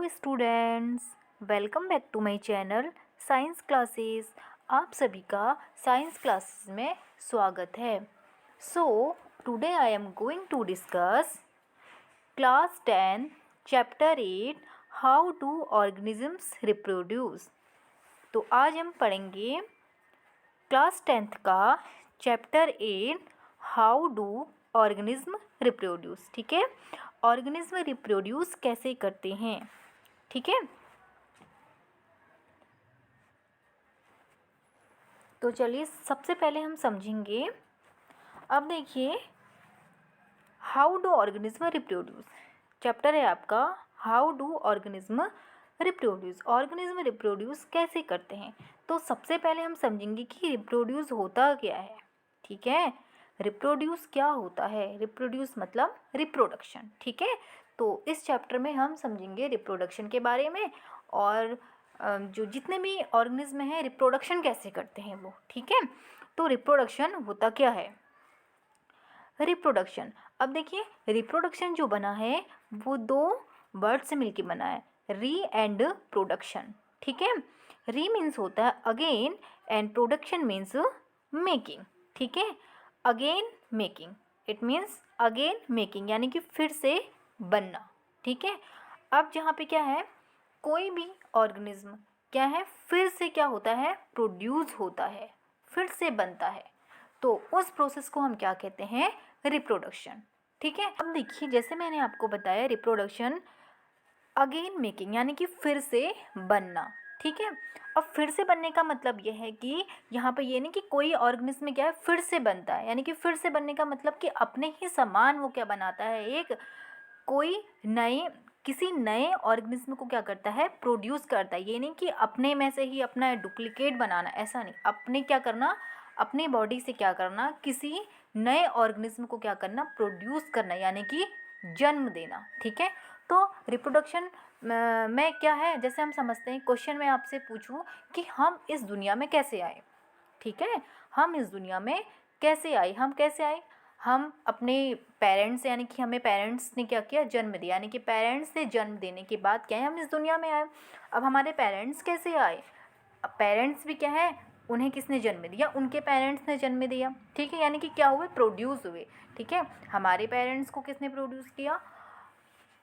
Students, welcome back to my channel science classes. आप सभी का साइंस क्लासेस में स्वागत है। So today I am going to discuss class 10 chapter 8 how do organisms reproduce. तो आज हम पढ़ेंगे क्लास 10th का chapter 8 how do organism reproduce. ठीक है, ऑर्गेनिज्म रिप्रोड्यूस कैसे करते हैं। ठीक है, तो चलिए सबसे पहले हम समझेंगे। अब देखिए, how do organism reproduce chapter है आपका, how do organism reproduce. Organism reproduce कैसे करते हैं, तो सबसे पहले हम समझेंगे कि रिप्रोड्यूस होता क्या है। ठीक है, रिप्रोड्यूस क्या होता है। रिप्रोड्यूस मतलब रिप्रोडक्शन। ठीक है, तो इस चैप्टर में हम समझेंगे रिप्रोडक्शन के बारे में, और जो जितने भी ऑर्गेनिज्म हैं रिप्रोडक्शन कैसे करते हैं वो। ठीक है, तो रिप्रोडक्शन होता क्या है। रिप्रोडक्शन, अब देखिए रिप्रोडक्शन जो बना है वो दो वर्ड से मिलके बना है, री एंड प्रोडक्शन। ठीक है, री मीन्स होता है again and production means making. ठीक है, again making, it means again making यानी कि फिर से बनना। ठीक है, अब जहाँ पे क्या है, कोई भी ऑर्गेनिज्म क्या है, फिर से क्या होता है, प्रोड्यूस होता है, फिर से बनता है, तो उस प्रोसेस को हम क्या कहते हैं, रिप्रोडक्शन। ठीक है, अब देखिए जैसे मैंने आपको बताया रिप्रोडक्शन अगेन मेकिंग यानी कि फिर से बनना। ठीक है, अब फिर से बनने का मतलब यह है कि यहाँ पे ये नहीं कि कोई ऑर्गेनिज्म में क्या है फिर से बनता है, यानी कि फिर से बनने का मतलब कि अपने ही समान वो क्या बनाता है, एक कोई नए किसी नए ऑर्गेनिज्म को क्या करता है, प्रोड्यूस करता है। ये नहीं कि अपने में से ही अपना डुप्लीकेट बनाना, ऐसा नहीं, अपने क्या करना, अपनी बॉडी से क्या करना, किसी नए ऑर्गेनिज्म को क्या करना, प्रोड्यूस करना, यानी कि जन्म देना। ठीक है, तो रिप्रोडक्शन में क्या है, जैसे हम समझते हैं, क्वेश्चन में आपसे पूछूं कि हम इस दुनिया में कैसे आए। ठीक है, हम इस दुनिया में कैसे आए, हम कैसे आए, हम अपने पेरेंट्स यानी कि हमें पेरेंट्स ने क्या किया, जन्म दिया, यानी कि पेरेंट्स से जन्म देने के बाद क्या है, हम इस दुनिया में आए। अब हमारे पेरेंट्स कैसे आए, अब पेरेंट्स भी क्या है, उन्हें किसने जन्म दिया, उनके पेरेंट्स ने जन्म दिया। ठीक है, यानी कि क्या हुए, प्रोड्यूस हुए। ठीक है, हमारे पेरेंट्स को किसने प्रोड्यूस किया,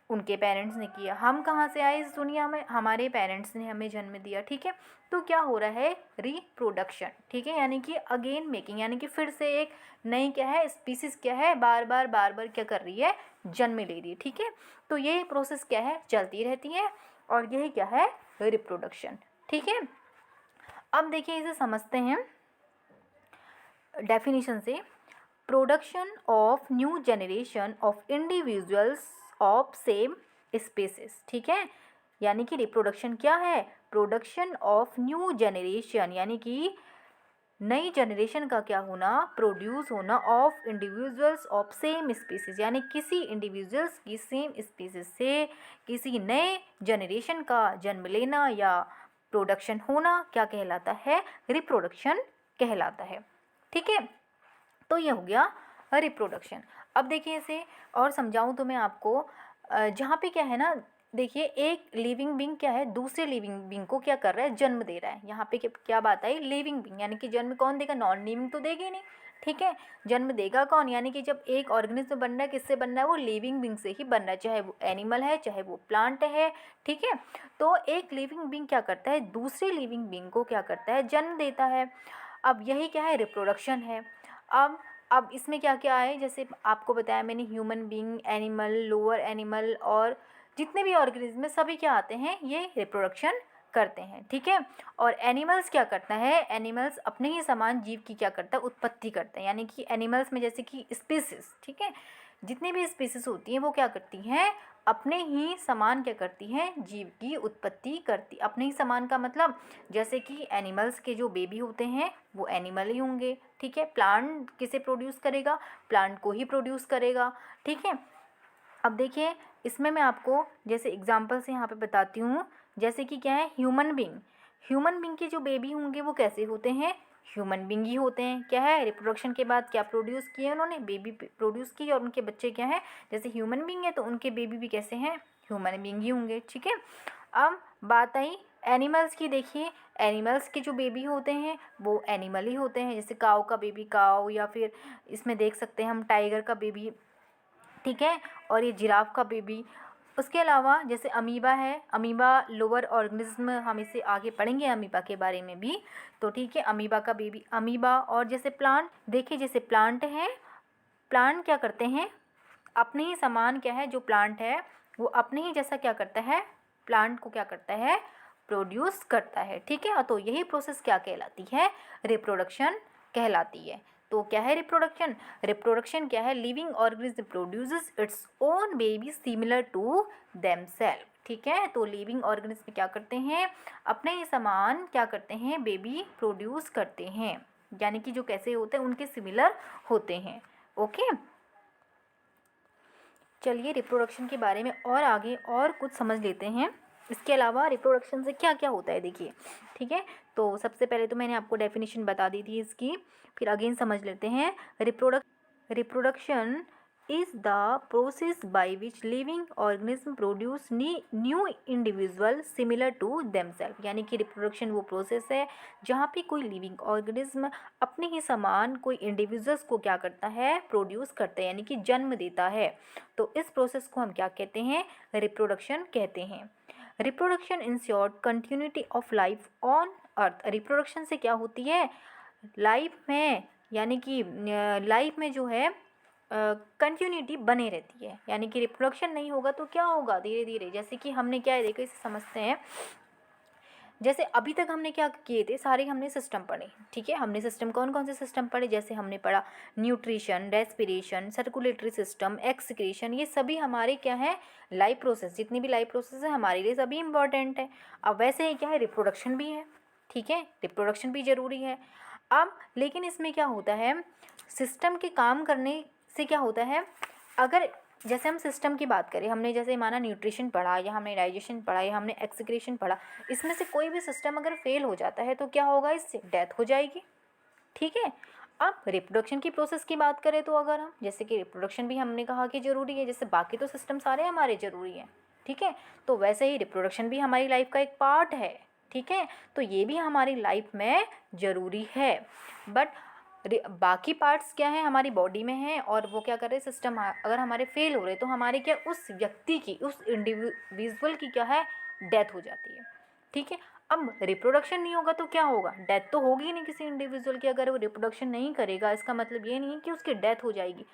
उनके पेरेंट्स ने किया। हम कहाँ से आए इस दुनिया में, हमारे पेरेंट्स ने हमें जन्म दिया। ठीक है, तो क्या हो रहा है, रिप्रोडक्शन। ठीक है, यानी कि अगेन मेकिंग, यानी कि फिर से एक नई क्या है, स्पीसीज क्या है, बार बार क्या कर रही है, जन्म ले रही है। ठीक है, तो ये प्रोसेस क्या है, चलती रहती है, और यही क्या है, रिप्रोडक्शन। ठीक है, अब देखिए इसे समझते हैं डेफिनेशन से। Production of new generation of individuals of same species. ठीक है, यानी कि रिप्रोडक्शन क्या है, प्रोडक्शन ऑफ न्यू जनरेशन यानी कि नई जनरेशन का क्या होना, प्रोड्यूस होना, of individuals of same species, यानी किसी इंडिविजुअल्स की सेम स्पीसीज से किसी नए जनरेशन का जन्म लेना या प्रोडक्शन होना क्या कहलाता है, रिप्रोडक्शन कहलाता है। ठीक है, तो ये हो गया रिप्रोडक्शन। अब देखिए इसे और समझाऊं तो मैं आपको, जहाँ पे क्या है ना, देखिए एक लिविंग बींग क्या है, दूसरे लिविंग बींग को क्या कर रहा है, जन्म दे रहा है। यहाँ पे क्या बात आई, लिविंग बींग, यानी कि जन्म कौन देगा, नॉन लिविंग तो देगी नहीं। ठीक है, जन्म देगा कौन, यानी कि जब एक ऑर्गेनिज्म बन रहा है, किससे बन रहा है, वो लिविंग बींग से ही बन रहा है, चाहे वो एनिमल है चाहे वो प्लांट है। ठीक है, तो एक लिविंग बींग क्या करता है, दूसरे लिविंग बींग को क्या करता है, जन्म देता है। अब यही क्या है, रिप्रोडक्शन है। अब इसमें क्या क्या है, जैसे आपको बताया मैंने, human being, animal, lower animal, और जितने भी ऑर्गेनिज्म में सभी क्या आते हैं, ये रिप्रोडक्शन करते हैं। ठीक है, और एनिमल्स क्या करता है, एनिमल्स अपने ही समान जीव की क्या करता है, उत्पत्ति करते हैं, यानी कि एनिमल्स में जैसे कि स्पीसीज, ठीक है, जितनी भी स्पीसीज होती हैं वो क्या करती हैं, अपने ही समान क्या करती हैं, जीव की उत्पत्ति करती। अपने ही समान का मतलब जैसे कि एनिमल्स के जो बेबी होते हैं वो एनिमल ही होंगे। ठीक है, प्लांट किसे प्रोड्यूस करेगा, प्लांट को ही प्रोड्यूस करेगा। ठीक है, अब देखिए इसमें मैं आपको जैसे एग्जांपल से यहाँ पे बताती हूँ, जैसे कि क्या है, ह्यूमन बींग, ह्यूमन बींग के जो बेबी होंगे वो कैसे होते हैं, ह्यूमन बींग ही होते हैं। क्या है, रिप्रोडक्शन के बाद क्या प्रोड्यूस किए उन्होंने, बेबी प्रोड्यूस किए, और उनके बच्चे क्या हैं, जैसे ह्यूमन बींग है तो उनके बेबी भी कैसे हैं, ह्यूमन बीइंग ही होंगे, ठीक है। अब बात आई एनिमल्स की। देखिए एनिमल्स के जो बेबी होते हैं वो एनिमल ही होते हैं, जैसे काऊ का बेबी काऊ, या फिर इसमें देख सकते हैं हम टाइगर का बेबी, ठीक है, और ये जिराफ का बेबी। उसके अलावा जैसे अमीबा है, अमीबा लोअर ऑर्गेनिज्म, हम इसे आगे पढ़ेंगे अमीबा के बारे में भी, तो ठीक है, अमीबा का बेबी अमीबा। और जैसे प्लांट, देखिए जैसे प्लांट है, प्लांट क्या करते हैं, अपने ही समान क्या है, जो प्लांट है वो अपने ही जैसा क्या करता है, प्लांट को क्या करता है, प्रोड्यूस करता है, ठीक है। तो यही प्रोसेस क्या कहलाती है, रिप्रोडक्शन कहलाती है। तो क्या है रिप्रोडक्शन, रिप्रोडक्शन क्या है, living organism produces its own baby similar to themselves, ठीक है। तो लिविंग ऑर्गेनिज्म क्या करते हैं, अपने ही समान क्या करते हैं, बेबी प्रोड्यूस करते हैं, यानी कि जो कैसे होते हैं उनके सिमिलर होते हैं, ओके। चलिए रिप्रोडक्शन के बारे में और आगे और कुछ समझ लेते हैं। इसके अलावा रिप्रोडक्शन से क्या क्या होता है देखिए, ठीक है। तो सबसे पहले तो मैंने आपको डेफिनेशन बता दी थी इसकी, फिर अगेन समझ लेते हैं। Reproduction is the process by which living organism produce new individual similar to themselves, यानी कि रिप्रोडक्शन वो प्रोसेस है जहाँ पे कोई लिविंग ऑर्गेनिज्म अपने ही समान कोई इंडिविजुअल्स को क्या करता है, प्रोड्यूस करता है, यानी कि जन्म देता है। तो इस प्रोसेस को हम क्या कहते हैं, रिप्रोडक्शन कहते हैं। Reproduction insured continuity of life on earth. Reproduction से क्या होती है, लाइफ में, यानी कि लाइफ में जो है कंटिन्यूटी बने रहती है, यानी कि रिप्रोडक्शन नहीं होगा तो क्या होगा, धीरे धीरे, जैसे कि हमने क्या है देखो इसे समझते हैं। जैसे अभी तक हमने क्या किए थे, सारे हमने सिस्टम पढ़े, ठीक है। हमने सिस्टम कौन कौन से सिस्टम पढ़े, जैसे हमने पढ़ा nutrition, respiration, circulatory system, excretion, ये सभी हमारे क्या है, लाइफ प्रोसेस, जितनी भी लाइफ प्रोसेस है हमारे लिए सभी इंपॉर्टेंट है। अब वैसे ही क्या है, रिप्रोडक्शन भी है, ठीक है, रिप्रोडक्शन भी ज़रूरी है। अब लेकिन इसमें क्या होता है, सिस्टम के काम करने से क्या होता है, अगर जैसे हम सिस्टम की बात करें, हमने जैसे माना न्यूट्रिशन पढ़ा, या हमने डाइजेशन पढ़ा, या हमने एक्सक्रीशन पढ़ा, इसमें से कोई भी सिस्टम अगर फेल हो जाता है तो क्या होगा, इससे डेथ हो जाएगी, ठीक है। अब रिप्रोडक्शन की प्रोसेस की बात करें तो अगर हम, जैसे कि रिप्रोडक्शन भी हमने कहा कि ज़रूरी है, जैसे बाकी तो सिस्टम सारे हमारे ज़रूरी हैं, ठीक है, तो वैसे ही रिप्रोडक्शन भी हमारी लाइफ का एक पार्ट है, ठीक है। तो ये भी हमारी लाइफ में ज़रूरी है। बट बाकी पार्ट्स क्या है, हमारी बॉडी में है, और वो क्या कर रहे हैं, सिस्टम अगर हमारे फेल हो रहे तो हमारे क्या, उस व्यक्ति की, उस इंडिविजुअल की क्या है, डेथ हो जाती है, ठीक है। अब रिप्रोडक्शन नहीं होगा तो क्या होगा, डेथ तो होगी नहीं किसी इंडिविजुअल की। अगर वो रिप्रोडक्शन नहीं करेगा इसका मतलब ये नहीं है कि उसकी डेथ हो जाएगी,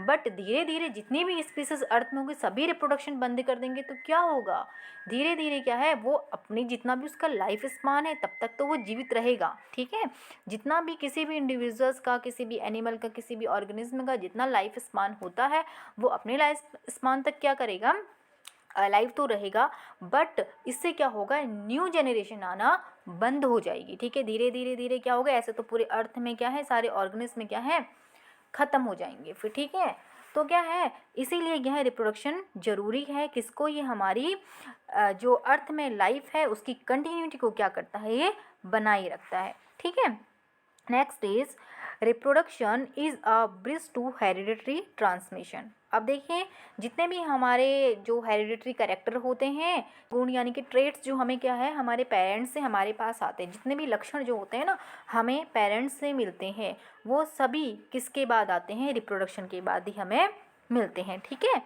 बट धीरे धीरे जितनी भी स्पीसीज अर्थ में होगी सभी रिप्रोडक्शन बंद कर देंगे तो क्या होगा, धीरे धीरे क्या है, वो अपनी जितना भी उसका लाइफ स्पान है तब तक तो वो जीवित रहेगा, ठीक है। जितना भी किसी भी इंडिविजुअल्स का, किसी भी एनिमल का, किसी भी ऑर्गेनिज्म का जितना लाइफ स्पान होता है वो अपने लाइफ स्पान तक क्या करेगा, लाइव तो रहेगा, बट इससे क्या होगा, न्यू जनरेशन आना बंद हो जाएगी, ठीक है। धीरे धीरे धीरे क्या होगा, ऐसे तो पूरे अर्थ में क्या है, सारे ऑर्गेनिज्म में क्या है, ख़त्म हो जाएंगे फिर, ठीक है। तो क्या है, इसीलिए यह रिप्रोडक्शन ज़रूरी है, किसको, ये हमारी जो अर्थ में लाइफ है उसकी कंटिन्यूटी को क्या करता है, ये बनाए रखता है, ठीक है। Next is reproduction is a bridge to hereditary transmission. अब देखिए जितने भी हमारे जो हेरिडिटरी कैरेक्टर होते हैं, गुण यानी कि ट्रेट्स जो हमें क्या है, हमारे पेरेंट्स से हमारे पास आते हैं, जितने भी लक्षण जो होते हैं ना हमें पेरेंट्स से मिलते हैं, वो सभी किसके बाद आते हैं, रिप्रोडक्शन के बाद ही हमें मिलते हैं, ठीक है।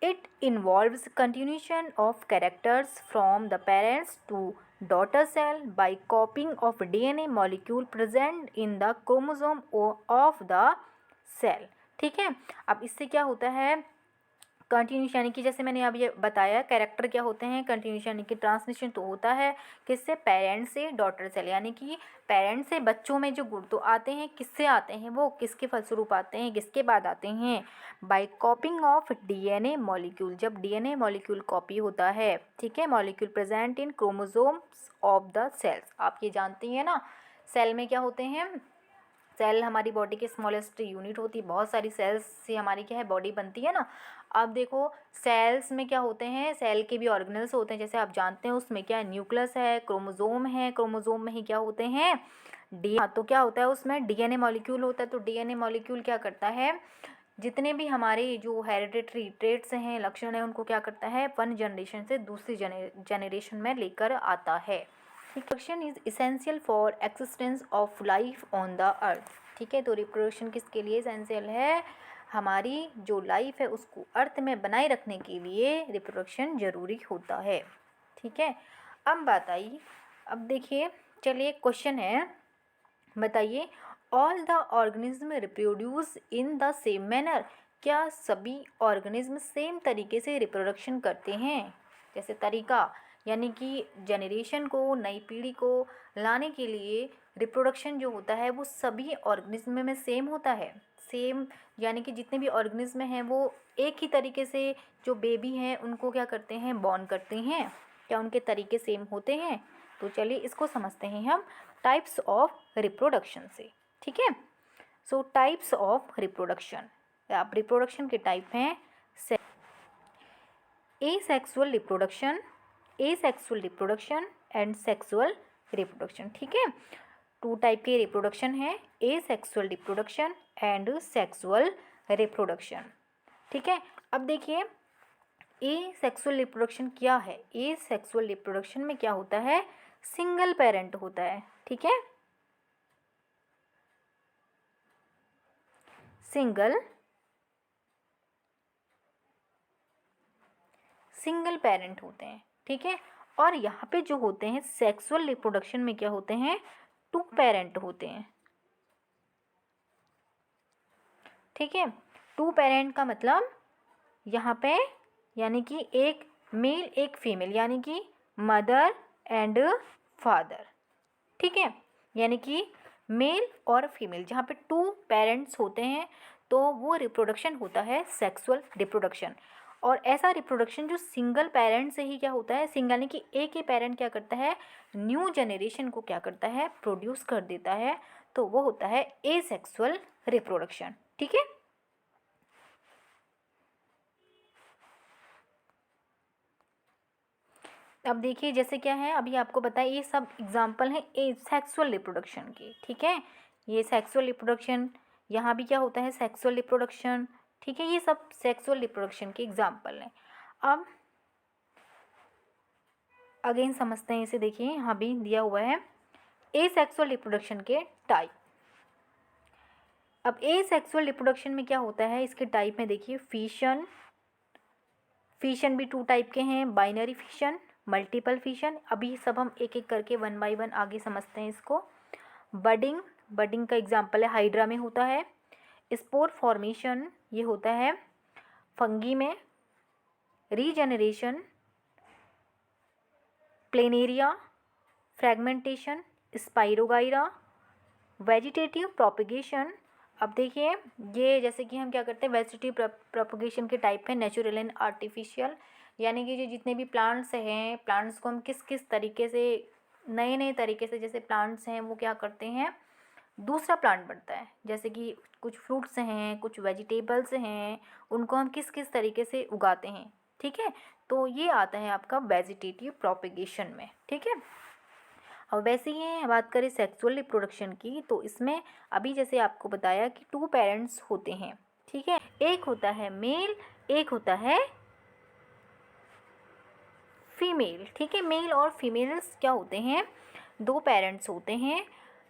It involves continuation of characters from the parents to daughter cell by copying of DNA molecule present in the chromosome of the cell, ठीक है। अब इससे क्या होता है, कंटिन्यूशन यानी कि जैसे मैंने अब ये बताया, कैरेक्टर क्या होते हैं, कंटिन्यूशन यानी कि ट्रांसमिशन तो होता है किससे, पेरेंट्स से डॉटर सेल, यानी कि पेरेंट्स से बच्चों में जो गुण तो आते हैं, किससे आते हैं, वो किसके फलस्वरूप आते हैं, किसके बाद आते हैं, by copying of DNA molecule, जब डीएनए मॉलिक्यूल कॉपी होता है, ठीक है, molecule present in chromosomes of the cells. आप ये जानती हैं ना, सेल में क्या होते हैं, सेल हमारी बॉडी के स्मॉलेस्ट यूनिट होती है, बहुत सारी सेल्स से हमारी क्या है, बॉडी बनती है ना। अब देखो सेल्स में क्या होते हैं, सेल के भी ऑर्गेनल्स होते हैं, जैसे आप जानते हैं उसमें क्या है, न्यूक्लियस है, क्रोमोसोम है, क्रोमोसोम में ही क्या होते हैं, तो क्या होता है उसमें डीएनए मॉलिक्यूल होता है। तो डीएनए मॉलिक्यूल क्या करता है, जितने भी हमारे जो हेरिडिटरी ट्रेट्स हैं, लक्षण हैं, उनको क्या करता है, वन जनरेशन से दूसरी जनरेशन में लेकर आता है। Reproduction is essential for existence of life on the earth. ठीक है, तो रिप्रोडक्शन किसके लिए इसेंशियल है, हमारी जो लाइफ है उसको अर्थ में बनाए रखने के लिए रिप्रोडक्शन जरूरी होता है। ठीक है, अब बात आई, अब देखिए, चलिए क्वेश्चन है, बताइए, all the organism reproduce in the same manner. क्या सभी ऑर्गेनिज्म सेम तरीके से रिप्रोडक्शन करते हैं? जैसे तरीका, यानी कि जनरेशन को, नई पीढ़ी को लाने के लिए रिप्रोडक्शन जो होता है वो सभी ऑर्गेनिज्म में सेम होता है। सेम यानी कि जितने भी ऑर्गेनिज्म हैं वो एक ही तरीके से जो बेबी हैं उनको क्या करते हैं, बॉर्न करते हैं। क्या उनके तरीके सेम होते हैं? तो चलिए इसको समझते हैं हम टाइप्स ऑफ रिप्रोडक्शन से। ठीक है, सो टाइप्स ऑफ रिप्रोडक्शन, आप रिप्रोडक्शन के टाइप हैं, asexual reproduction, asexual reproduction and sexual reproduction. ठीक है, टू टाइप के रिप्रोडक्शन है, asexual reproduction and sexual reproduction. ठीक है, अब देखिए एसेक्सुअल रिप्रोडक्शन क्या है। एसेक्सुअल रिप्रोडक्शन में क्या होता है, सिंगल पेरेंट होता है। ठीक है, सिंगल पेरेंट होते हैं। ठीक है, और यहाँ पे जो होते हैं सेक्सुअल रिप्रोडक्शन में क्या होते हैं, टू पेरेंट होते हैं। ठीक है, टू पेरेंट का मतलब यहाँ पे यानी कि एक मेल एक फीमेल, यानी कि मदर एंड फादर। ठीक है, यानी कि मेल और फीमेल, जहाँ पे टू पेरेंट्स होते हैं तो वो रिप्रोडक्शन होता है सेक्सुअल रिप्रोडक्शन। और ऐसा रिप्रोडक्शन जो सिंगल पेरेंट से ही क्या होता है, सिंगल यानी कि एक ही पेरेंट क्या करता है, न्यू जनरेशन को क्या करता है, प्रोड्यूस कर देता है, तो वो होता है एसेक्सुअल रिप्रोडक्शन। ठीक है, अब देखिए जैसे क्या है, अभी आपको बताया ये सब एग्जाम्पल हैं सेक्सुअल रिप्रोडक्शन के। ठीक है, ये सेक्सुअल रिप्रोडक्शन, यहाँ भी क्या होता है, सेक्सुअल रिप्रोडक्शन। ठीक है, ये सब सेक्सुअल रिप्रोडक्शन के एग्जाम्पल हैं। अब अगेन समझते हैं इसे, देखिए यहाँ भी दिया हुआ है एसेक्सुअल रिप्रोडक्शन के टाइप। अब एसेक्सुअल रिप्रोडक्शन में क्या होता है, इसके टाइप में देखिए, फिशन, फिशन भी टू टाइप के हैं, बाइनरी फिशन, मल्टीपल फिशन। अभी सब हम एक एक करके वन बाय वन आगे समझते हैं इसको। बडिंग, बडिंग का एग्जांपल है हाइड्रा में होता है। स्पोर फॉर्मेशन ये होता है फंगी में। Regeneration, planaria, fragmentation, spirogyra, vegetative propagation. अब देखिए ये जैसे कि हम क्या करते हैं, वेजिटेटिव प्रोपगेशन के टाइप है, नेचुरल एंड आर्टिफिशियल, यानी कि जो जितने भी प्लांट्स हैं, प्लांट्स को हम किस किस तरीके से, नए नए तरीके से, जैसे प्लांट्स हैं वो क्या करते हैं, दूसरा प्लांट बढ़ता है। जैसे कि कुछ फ्रूट्स हैं, कुछ वेजिटेबल्स हैं, उनको हम किस किस तरीके से उगाते हैं। ठीक है, तो ये आता है आपका वेजिटेटिव प्रोपगेशन में। ठीक है, और वैसे ही बात करें सेक्सुअल रिप्रोडक्शन की, तो इसमें अभी जैसे आपको बताया कि टू पेरेंट्स होते हैं। ठीक है, एक होता है मेल, एक होता है फीमेल। ठीक है, मेल और फीमेल्स क्या होते हैं, दो पेरेंट्स होते हैं।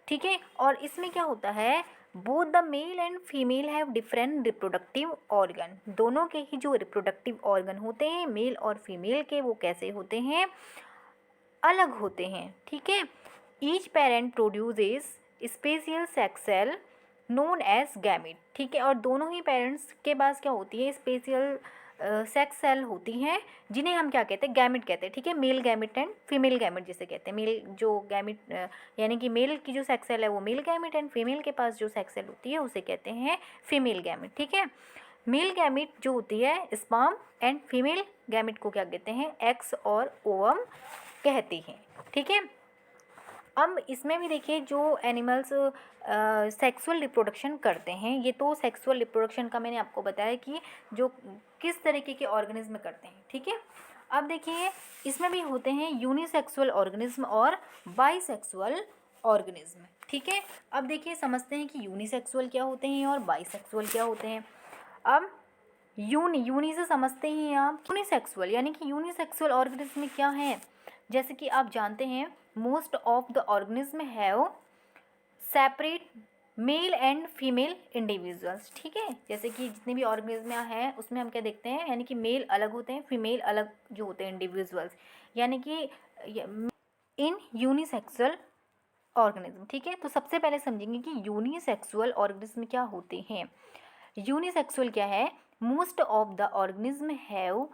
ठीक है, और इसमें क्या होता है, both the mail and female have different reproductive organ. दोनों के ही जो रिप्रोडक्टिव ऑर्गन होते हैं मेल और फीमेल के, वो कैसे होते हैं, अलग होते हैं। ठीक है, each parent produces special sex cell known as gamete. ठीक है, और दोनों ही पेरेंट्स के पास क्या होती है, स्पेशियल सेक्स सेल होती हैं, जिन्हें हम क्या कहते हैं, गैमिट कहते हैं। ठीक है, male gamete and female gamete जिसे कहते हैं। मेल जो गैमिट यानी कि मेल की जो सेक्स सेल है वो मेल गैमिट, एंड फीमेल के पास जो सेक्स सेल होती है उसे कहते हैं फीमेल गैमिट। ठीक है, मेल गैमिट जो होती है स्पर्म, एंड फीमेल गैमिट को क्या कहते हैं, एग्स और ओवम कहते हैं। ठीक है, अब इसमें भी देखिए जो एनिमल्स सेक्सुअल रिप्रोडक्शन करते हैं, ये तो सेक्सुअल रिप्रोडक्शन का मैंने आपको बताया कि जो किस तरीके के ऑर्गेनिज्म करते हैं। ठीक है, अब देखिए इसमें भी होते हैं यूनिसेक्सुअल ऑर्गेनिज्म और बाइसेक्सुअल ऑर्गेनिज्म। ठीक है, अब देखिए समझते हैं कि यूनिसेक्सुअल क्या होते हैं और बाइसेक्सुअल क्या होते हैं। अब यूनी से समझते हैं आप यूनिसेक्सुअल, यानी कि यूनिसेक्सुअल ऑर्गेनिज्म में क्या है, जैसे कि आप जानते हैं most of the organism have separate mail and female individuals, ठीक है। जैसे कि जितने भी ऑर्गेनिज्म हैं उसमें हम क्या देखते हैं, यानी कि मेल अलग होते हैं, फीमेल अलग जो होते हैं इंडिविजुअल्स, यानी कि इन यूनिसेक्सुअल ऑर्गेनिज्म, ठीक है। तो सबसे पहले समझेंगे कि यूनिसेक्सुअल ऑर्गेनिज्म क्या होते हैं। यूनिसेक्सुअल क्या है, most of the organism have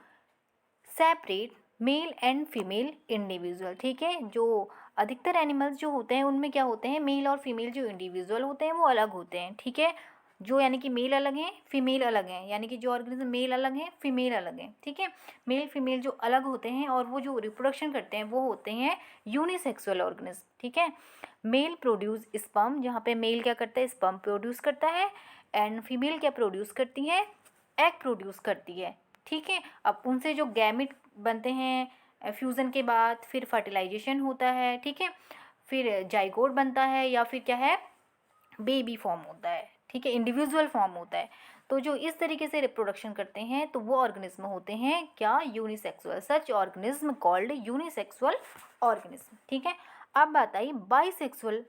separate mail and female individual, ठीक है। जो अधिकतर एनिमल्स जो होते हैं उनमें क्या होते हैं, मेल और फीमेल जो इंडिविजुअल होते हैं वो अलग होते हैं, ठीक है। जो यानी कि मेल अलग हैं, फीमेल अलग हैं, यानी कि जो ऑर्गेनिज्म मेल अलग हैं, फीमेल अलग हैं, ठीक है। मेल फीमेल जो अलग होते हैं और वो जो रिप्रोडक्शन करते हैं वो होते हैं यूनिसेक्सुअल ऑर्गेनिज्म, ठीक है। मेल प्रोड्यूस स्पर्म, जहाँ पे मेल क्या करता है, स्पर्म प्रोड्यूस करता है, एंड फीमेल क्या प्रोड्यूस करती है, एग प्रोड्यूस करती है, ठीक है। अब उनसे जो गैमेट बनते हैं फ्यूज़न के बाद, फिर फर्टिलाइजेशन होता है, ठीक है, फिर जाइगोट बनता है, या फिर क्या है, बेबी फॉर्म होता है, ठीक है, इंडिविजुअल फॉर्म होता है। तो जो इस तरीके से रिप्रोडक्शन करते हैं तो वो ऑर्गेनिज्म होते हैं क्या, यूनिसेक्सुअल। सच ऑर्गेनिज्म कॉल्ड यूनिसेक्सुअल ऑर्गेनिज्म, ठीक है। अब बात आई बाइसेक्सुअल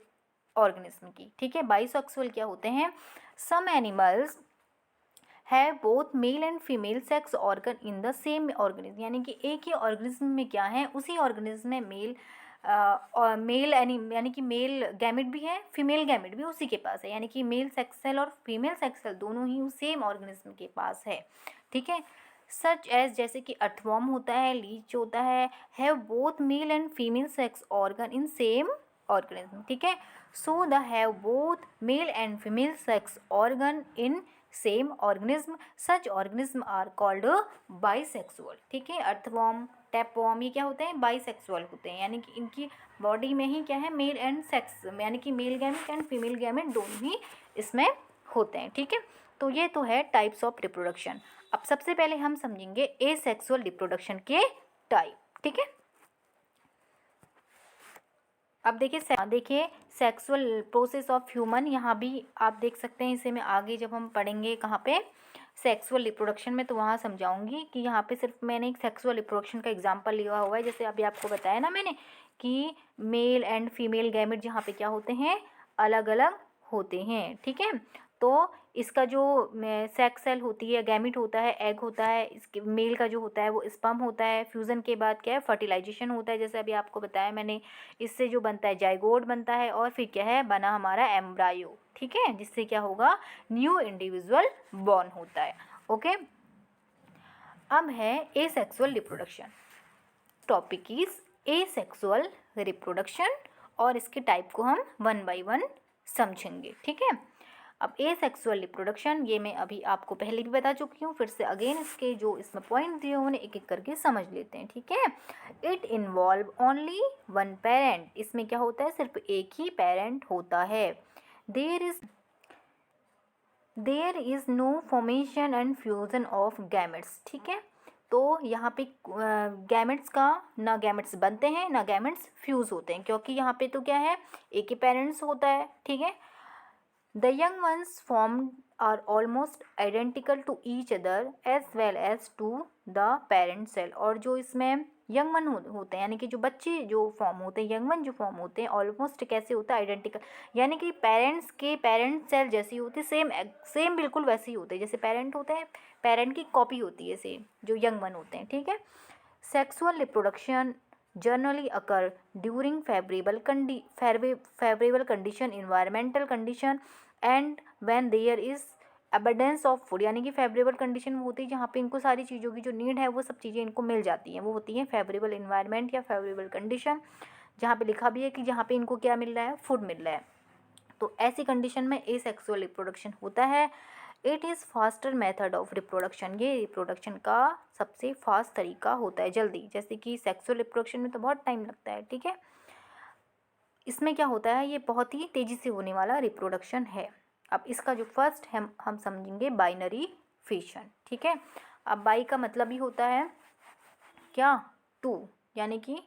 ऑर्गेनिज्म की, ठीक है। बाइसेक्सुअल क्या होते हैं, सम एनिमल्स है both male and female sex organ in the same organism, यानी कि एक ही ऑर्गेनिज्म में क्या है, उसी ऑर्गेनिज्म में मेल और मेल यानी कि मेल गैमेट भी है, फीमेल गैमेट भी उसी के पास है, यानी कि मेल सेक्स सेल और फीमेल सेक्स सेल दोनों ही उस सेम ऑर्गेनिज्म के पास है, ठीक है। सच एज जैसे कि अर्थवॉर्म होता है, लीच होता है, have both male and female sex organ in same organism, ठीक है। So the have both male and female sex organ in same organism, such organism are called bisexual, ठीक है। अर्थवॉर्म, टैपवॉर्म, ये क्या होते हैं, बाइसेक्सुअल होते हैं, यानी कि इनकी बॉडी में ही क्या है, मेल एंड सेक्स, यानी कि male gamete and female gamete दोनों ही इसमें होते हैं, ठीक है। तो ये तो है टाइप्स ऑफ रिप्रोडक्शन। अब सबसे पहले हम समझेंगे एसेक्सुअल रिप्रोडक्शन के टाइप, ठीक है। अब देखिए सेक्सुअल प्रोसेस ऑफ ह्यूमन, यहाँ भी आप देख सकते हैं, इसे मैं आगे जब हम पढ़ेंगे कहाँ पे, सेक्सुअल रिप्रोडक्शन में, तो वहाँ समझाऊंगी कि यहाँ पे सिर्फ मैंने एक सेक्सुअल रिप्रोडक्शन का एग्जांपल लिया हुआ है। जैसे अभी आपको बताया ना मैंने कि मेल एंड फीमेल गैमेट जहाँ पे क्या होते हैं, अलग अलग होते हैं, ठीक है। तो इसका जो सेक्स सेल होती है, गैमेट होता है, एग होता है, इसके मेल का जो होता है वो स्पर्म होता है, फ्यूज़न के बाद क्या है, फर्टिलाइजेशन होता है, जैसे अभी आपको बताया मैंने, इससे जो बनता है जाइगोट बनता है, और फिर क्या है, बना हमारा एम्ब्रायो, ठीक है, जिससे क्या होगा, न्यू इंडिविजुअल बॉर्न होता है, ओके। अब है asexual reproduction, topic is asexual reproduction, और इसके टाइप को हम वन बाय वन समझेंगे, ठीक है। अब एसेक्सुअल रिप्रोडक्शन ये मैं अभी आपको पहले भी बता चुकी हूँ, फिर से अगेन इसके जो इसमें पॉइंट दिए उन्हें एक एक करके समझ लेते हैं, ठीक है। It involve only one parent, इसमें क्या होता है, सिर्फ एक ही पेरेंट होता है। There is no formation and fusion of gametes, ठीक है। तो यहाँ पे गैमेट्स का ना गैमेट्स बनते हैं ना गैमेट्स फ्यूज़ होते हैं, क्योंकि यहाँ पे तो क्या है, एक ही पेरेंट्स होता है, ठीक है। The young ones formed are almost identical to each other as well as to the parent cell, और जो इसमें यंग वन होते हैं, यानी कि जो बच्चे जो फॉर्म होते हैं, यंग वन जो फॉर्म होते हैं, ऑलमोस्ट कैसे होता है, आइडेंटिकल, यानी कि पेरेंट्स के पेरेंट सेल जैसी होती है, सेम सेम बिल्कुल वैसे ही होते हैं, जैसे पेरेंट होते हैं, पेरेंट की कॉपी होती है सेम, जो यंग वन होते हैं, ठीक है। Sexual reproduction generally occur during favorable condition, environmental condition, and when there is abundance of food, यानी कि फेवरेबल कंडीशन वो होती है जहाँ पे इनको सारी चीज़ों की जो नीड है वो सब चीज़ें इनको मिल जाती हैं, वो होती है फेवरेबल इन्वायरमेंट या फेवरेबल कंडीशन, जहाँ पे लिखा भी है कि जहाँ पे इनको क्या मिल रहा है, फूड मिल रहा है। तो ऐसी कंडीशन में एसेक्सुअल रिप्रोडक्शन होता है। It is faster method of reproduction, ये रिप्रोडक्शन का सबसे फास्ट तरीका होता है, जल्दी, जैसे कि सेक्सुअल रिप्रोडक्शन में तो बहुत टाइम लगता है, ठीक है। इसमें क्या होता है, ये बहुत ही तेज़ी से होने वाला रिप्रोडक्शन है। अब इसका जो फर्स्ट हम समझेंगे बाइनरी फिशन, ठीक है। अब बाई का मतलब ही होता है क्या, टू, यानी कि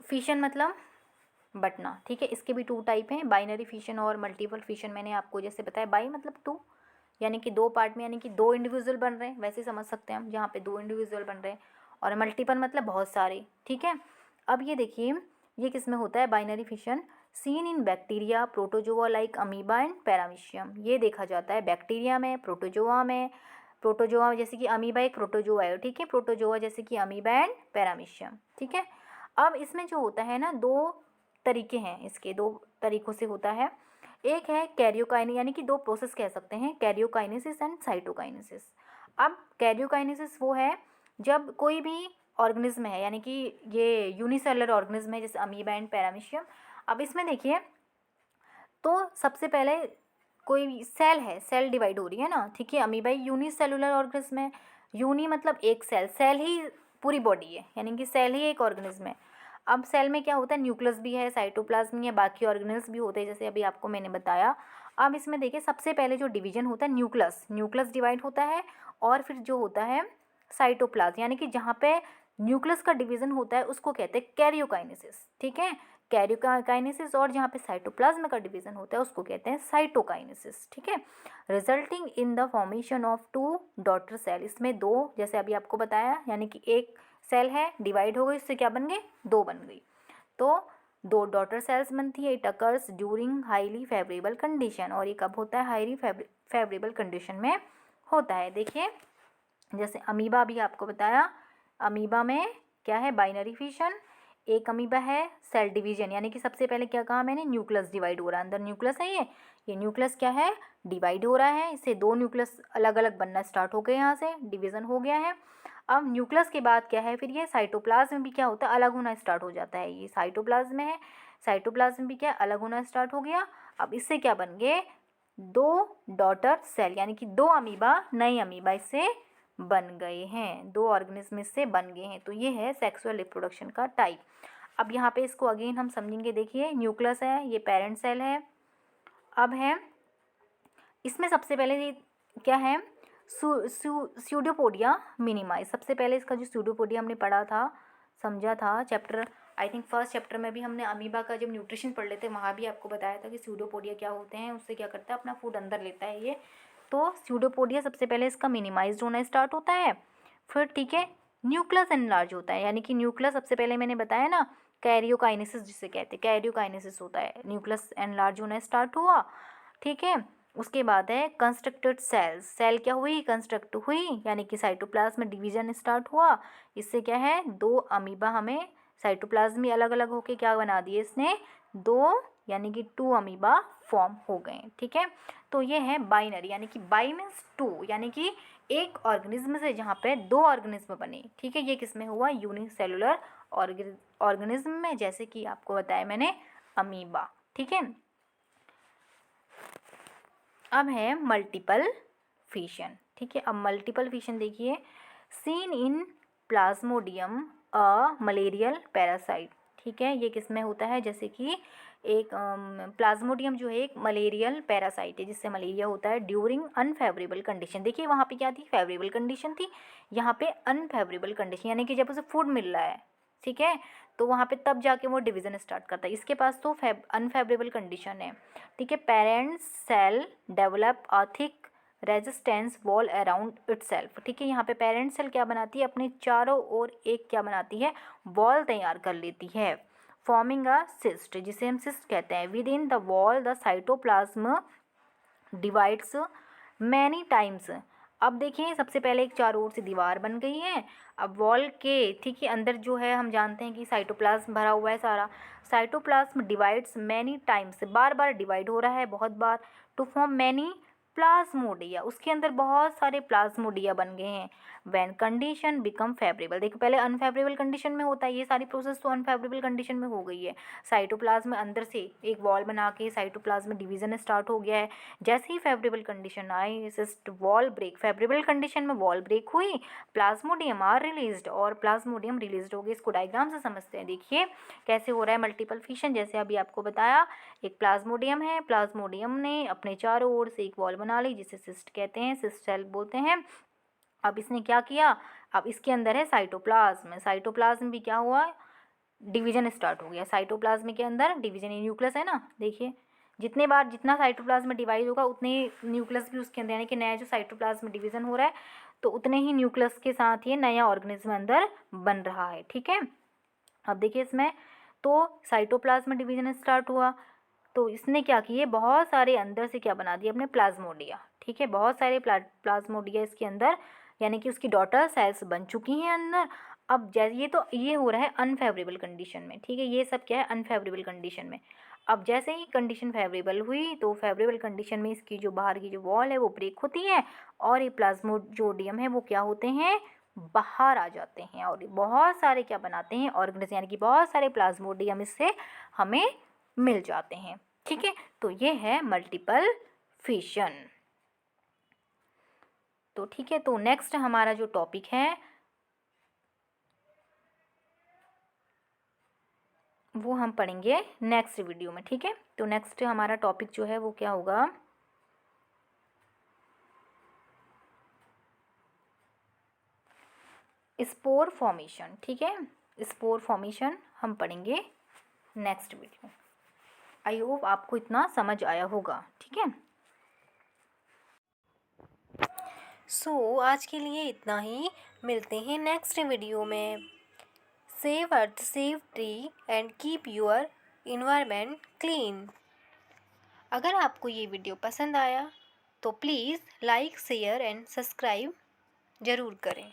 फिशन मतलब बटना, ठीक है। इसके भी टू टाइप हैं, बाइनरी फिशन और मल्टीपल फिशन। मैंने आपको जैसे बताया, बाई मतलब टू, यानी कि 2 पार्ट में, यानी कि 2 इंडिविजुअल बन रहे हैं, वैसे समझ सकते हैं हम, जहाँ पे 2 इंडिविजुअल बन रहे हैं। और मल्टीपल मतलब बहुत सारे, ठीक है। अब ये देखिए, ये किस में होता है binary fission, seen in bacteria, protozoa like amoeba and paramecium. ये देखा जाता है बैक्टीरिया में, प्रोटोजोआ में, प्रोटोजोआ जैसे कि अमीबा एक प्रोटोजोआ है, ठीक है, प्रोटोजोआ जैसे कि अमीबा एंड पैरामीशियम, ठीक है। अब इसमें जो होता है ना, 2 तरीके हैं इसके, 2 तरीक़ों से होता है। एक है कैरियोकाइनेसिस, यानी कि 2 प्रोसेस कह सकते हैं, कैरियोकाइनेसिस एंड साइटोकाइनेसिस। अब कैरियोकाइनेसिस वो है जब कोई भी ऑर्गेनिज्म है, यानी कि ये यूनिसेलुलर ऑर्गेनिज्म है जैसे अमीबा एंड पैरामीशियम। अब इसमें देखिए, तो सबसे पहले कोई सेल है, सेल डिवाइड हो रही है ना, ठीक है। अमीबा यूनिसेलुलर ऑर्गेनिज्म है, यूनि मतलब एक सेल, सेल ही पूरी बॉडी है, यानी कि सेल ही एक ऑर्गेनिज्म है। अब सेल में क्या होता है, न्यूक्लियस भी है, साइटोप्लाज्म भी है, बाकी ऑर्गेनेल्स भी होते हैं, जैसे अभी आपको मैंने बताया। अब इसमें देखिए, सबसे पहले जो डिवीजन होता है न्यूक्लियस, न्यूक्लियस डिवाइड होता है, और फिर जो होता है साइटोप्लाज्म, यानी कि जहाँ पे न्यूक्लियस का डिवीजन होता है उसको कहते हैं कैरियोकाइनेसिस, ठीक है, कैरियोकाइनेसिस। और जहाँ पे साइटोप्लाज्म का डिवीजन होता है उसको कहते हैं साइटोकाइनेसिस, ठीक है। Resulting in the formation of 2 daughter cell, इसमें 2, जैसे अभी आपको बताया, यानी कि एक सेल है डिवाइड हो गई, इससे क्या बन गए, 2 बन गई, तो 2 डॉटर सेल्स बनती है। It occurs during highly favourable condition, और ये कब होता है, हाईली फेवरेबल कंडीशन में होता है। देखिए, जैसे अमीबा भी आपको बताया, अमीबा में क्या है, बाइनरी फिशन। एक अमीबा है सेल डिवीजन, यानी कि सबसे पहले क्या कहा मैंने, न्यूक्लियस डिवाइड हो रहा है, अंदर न्यूक्लियस है, ये न्यूक्लियस क्या है, डिवाइड हो रहा है, इससे 2 न्यूक्लियस अलग अलग बनना स्टार्ट हो गए, यहाँ से डिवीजन हो गया है। अब न्यूक्लियस के बाद क्या है, फिर ये साइटोप्लाज्म में भी क्या होता है, अलग होना स्टार्ट हो जाता है, ये साइटोप्लाज्म में है, साइटोप्लाज्म भी क्या अलग होना स्टार्ट हो गया। अब इससे क्या बन गए, 2 डॉटर सेल, यानी कि 2 अमीबा, नई अमीबा इससे बन गए हैं, 2 ऑर्गेनिज्म इससे बन गए हैं। तो ये है सेक्सुअल रिप्रोडक्शन का टाइप। अब यहाँ पे इसको अगेन हम समझेंगे। देखिए, न्यूक्लियस है, ये पेरेंट सेल है। अब है इसमें सबसे पहले ये क्या है, स्यूडोपोडिया मिनिमा। सबसे पहले इसका जो स्यूडोपोडिया हमने पढ़ा था, समझा था, chapter I think first chapter में भी हमने अमीबा का जब न्यूट्रिशन पढ़ लेते, वहाँ भी आपको बताया था कि स्यूडोपोडिया क्या होते हैं, उससे क्या करता है, अपना फूड अंदर लेता है ये। तो स्यूडोपोडिया सबसे पहले इसका मिनिमाइज्ड होना स्टार्ट होता है, फिर ठीक है न्यूक्लियस एनलार्ज होता है, यानी कि न्यूक्लियस सबसे पहले मैंने बताया ना, कैरियोकाइनेसिस जिसे कहते हैं, कैरियोकाइनेसिस होता है, न्यूक्लियस एनलार्ज होना स्टार्ट हुआ, ठीक है। उसके बाद है कंस्ट्रक्टेड सेल्स, सेल क्या हुई, कंस्ट्रक्ट हुई, यानी कि साइटोप्लाज्म में डिवीजन स्टार्ट हुआ। इससे क्या है, 2 अमीबा हमें साइटोप्लाज्म में अलग अलग होके क्या बना दिए इसने, 2 यानी कि 2 अमीबा फॉर्म हो गए, ठीक है। तो ये है बाइनरी, यानी कि बाई मीन्स 2, यानी कि एक ऑर्गेनिज्म से जहाँ पे 2 ऑर्गेनिज्म बने, ठीक है। ये किस में हुआ, यूनिसेलुलर ऑर्गेनिज्म में, जैसे कि आपको बताया मैंने अमीबा, ठीक है। अब है मल्टीपल फिशन, ठीक है। अब मल्टीपल फिशन देखिए, seen in Plasmodium a malarial parasite, ठीक है। ये किस में होता है, जैसे कि एक प्लाज्मोडियम जो है एक मलेरियल पैरासाइट है, जिससे मलेरिया होता है। ड्यूरिंग अनफेवरेबल कंडीशन, देखिए वहाँ पे क्या थी, फेवरेबल कंडीशन थी, यहाँ पे अनफेवरेबल कंडीशन, यानी कि जब उसे फूड मिल रहा है, ठीक है, तो वहाँ पे तब जाके वो डिवीज़न स्टार्ट करता है। इसके पास तो अनफेवरेबल कंडीशन है, ठीक है। Parents cell develop a thick resistance wall around itself, ठीक है। यहाँ पे पेरेंट सेल क्या बनाती है, अपने चारों ओर एक क्या बनाती है, वॉल तैयार कर लेती है, फॉर्मिंग अ सिस्ट, जिसे हम सिस्ट कहते हैं। With in the wall the cytoplasm divides many times. अब देखिए, सबसे पहले एक चारों ओर से दीवार बन गई है। अब वॉल के ठीक है अंदर जो है, हम जानते हैं कि साइटोप्लाज्म भरा हुआ है सारा, साइटोप्लाज्म डिवाइड्स मैनी टाइम्स, बार बार डिवाइड हो रहा है, बहुत बार, टू फॉर्म मैनी प्लाज्मोडिया, उसके अंदर बहुत सारे प्लाज्मोडिया बन गए हैं। व्हेन कंडीशन बिकम फेवरेबल, देखो पहले अनफेवरेबल कंडीशन में होता है, ये सारी प्रोसेस तो अनफेवरेबल कंडीशन में हो गई है। साइटोप्लाज्म अंदर से एक वॉल बना के साइटोप्लाज्म डिवीजन स्टार्ट हो गया है। जैसे ही फेवरेबल कंडीशन आई, cyst wall break, favourable condition में वॉल ब्रेक हुई, प्लाज्मोडियम आर रिलीज्ड, और प्लाज्मोडियम रिलीज्ड हो गए। इसको डायग्राम से समझते हैं, देखिए कैसे हो रहा है मल्टीपल फिशन। जैसे अभी आपको बताया, एक प्लाज्मोडियम है, प्लाज्मोडियम ने अपने चारों ओर से एक वॉल बना ली, जिसे सिस्ट कहते हैं, सिस्ट सेल बोलते हैं। अब इसने क्या किया, अब इसके अंदर है साइटोप्लाज्म, साइटोप्लाज्म भी क्या हुआ, डिवीजन स्टार्ट हो गया। साइटोप्लाज्म के अंदर डिवीजन, न्यूक्लियस है ना, देखिए जितने बार जितना साइटोप्लाज्म डिवाइड होगा उतने न्यूक्लियस भी उसके अंदर, यानी कि नया जो साइटोप्लाज्म डिवीज़न हो रहा है तो उतने ही न्यूक्लियस के साथ ये नया ऑर्गेनिज्म अंदर बन रहा है। ठीक है, अब देखिए इसमें तो साइटोप्लाज्म डिवीजन स्टार्ट हुआ तो इसने क्या किए, बहुत सारे अंदर से क्या बना दिए अपने प्लाज्मोडिया। ठीक है, बहुत सारे प्लाज्मोडिया इसके अंदर, यानी कि उसकी डॉटर सेल्स बन चुकी हैं अंदर। अब जैसे ये हो रहा है अनफेवरेबल कंडीशन में। ठीक है, ये सब क्या है, अनफेवरेबल कंडीशन में। अब जैसे ही कंडीशन फेवरेबल हुई तो फेवरेबल कंडीशन में इसकी जो बाहर की जो वॉल है वो ब्रेक होती है और ये प्लाज्मोडियम है वो क्या होते हैं, बाहर आ जाते हैं और बहुत सारे क्या बनाते हैं, ऑर्गेनिज्म, यानी कि बहुत सारे प्लाज्मोडियम इससे हमें मिल जाते हैं। ठीक है, तो ये है मल्टीपल फिशन। तो ठीक है, तो नेक्स्ट हमारा जो टॉपिक है वो हम पढ़ेंगे नेक्स्ट वीडियो में। ठीक है, तो नेक्स्ट हमारा टॉपिक जो है वो क्या होगा, स्पोर फॉर्मेशन। ठीक है, स्पोर फॉर्मेशन हम पढ़ेंगे नेक्स्ट वीडियो। आई होप आपको इतना समझ आया होगा। ठीक है, सो आज के लिए इतना ही, मिलते हैं नेक्स्ट वीडियो में। Save earth, save tree and keep your environment clean. अगर आपको ये वीडियो पसंद आया तो please like, share and subscribe ज़रूर करें।